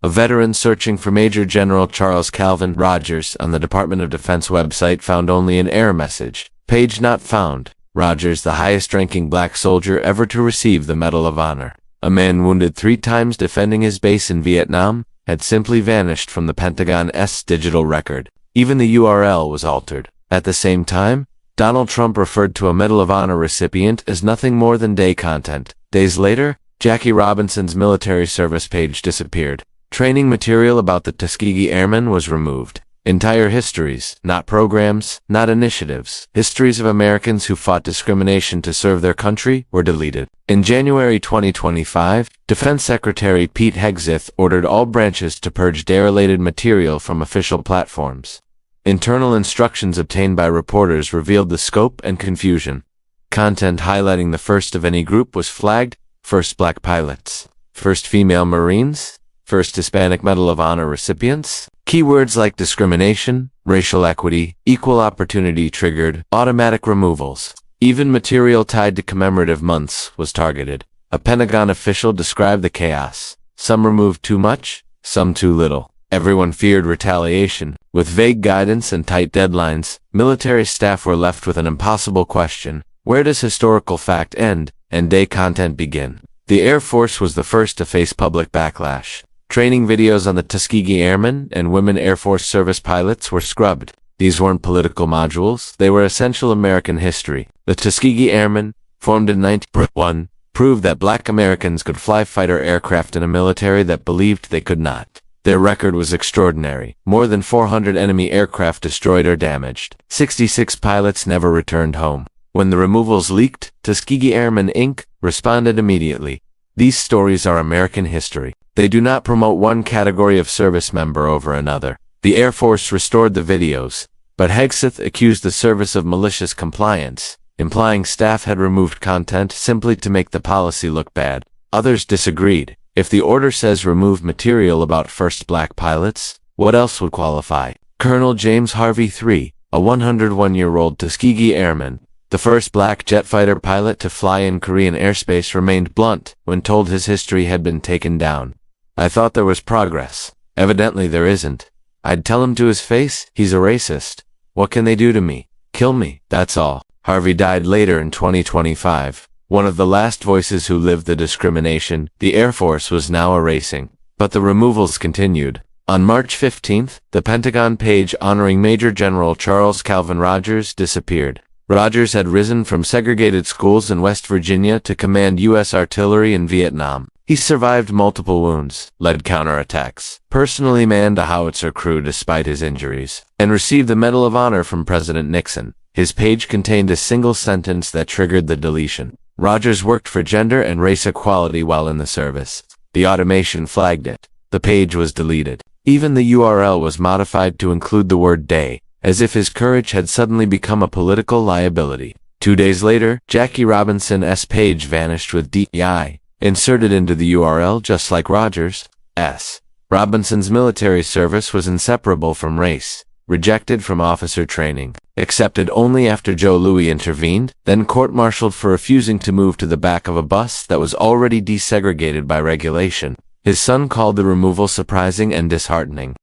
A veteran searching for Major General Charles Calvin Rogers on the Department of Defense website found only an error message. Page not found. Rogers, the highest-ranking black soldier ever to receive the Medal of Honor, a man wounded 3 times defending his base in Vietnam, had simply vanished from the Pentagon's digital record. Even the URL was altered. At the same time, Donald Trump referred to a Medal of Honor recipient as nothing more than day content. Days later, Jackie Robinson's military service page disappeared. Training material about the Tuskegee Airmen was removed. Entire histories, not programs, not initiatives, histories of Americans who fought discrimination to serve their country, were deleted. In January 2025, Defense Secretary Pete Hegseth ordered all branches to purge DARE-related material from official platforms. Internal instructions obtained by reporters revealed the scope and confusion. Content highlighting the first of any group was flagged: first black pilots, first female Marines, first Hispanic Medal of Honor recipients. Keywords like discrimination, racial equity, equal opportunity triggered automatic removals. Even material tied to commemorative months was targeted. A Pentagon official described the chaos. Some removed too much, some too little. Everyone feared retaliation. With vague guidance and tight deadlines, military staff were left with an impossible question: where does historical fact end and day content begin? The Air Force was the first to face public backlash. Training videos on the Tuskegee Airmen and women Air Force service pilots were scrubbed. These weren't political modules, they were essential American history. The Tuskegee Airmen, formed in 1901, proved that black Americans could fly fighter aircraft in a military that believed they could not. Their record was extraordinary. More than 400 enemy aircraft destroyed or damaged. 66 pilots never returned home. When the removals leaked, Tuskegee Airmen Inc. responded immediately. These stories are American history. They do not promote one category of service member over another. The Air Force restored the videos, but Hegseth accused the service of malicious compliance, implying staff had removed content simply to make the policy look bad. Others disagreed. If the order says remove material about first black pilots, what else would qualify? Colonel James Harvey III, a 101-year-old Tuskegee Airman, the first black jet fighter pilot to fly in Korean airspace, remained blunt when told his history had been taken down. I thought there was progress. Evidently there isn't. I'd tell him to his face, he's a racist. What can they do to me? Kill me, that's all. Harvey died later in 2025. One of the last voices who lived the discrimination the Air Force was now erasing. But the removals continued. On March 15th, the Pentagon page honoring Major General Charles Calvin Rogers disappeared. Rogers had risen from segregated schools in West Virginia to command U.S. artillery in Vietnam. He survived multiple wounds, led counterattacks, personally manned a howitzer crew despite his injuries, and received the Medal of Honor from President Nixon. His page contained a single sentence that triggered the deletion. Rogers worked for gender and race equality while in the service. The automation flagged it. The page was deleted. Even the URL was modified to include the word day, as if his courage had suddenly become a political liability. 2 days later, Jackie Robinson's page vanished with DEI inserted into the URL, just like Rogers'. Robinson's military service was inseparable from race, rejected from officer training, accepted only after Joe Louis intervened, then court-martialed for refusing to move to the back of a bus that was already desegregated by regulation. His son called the removal surprising and disheartening.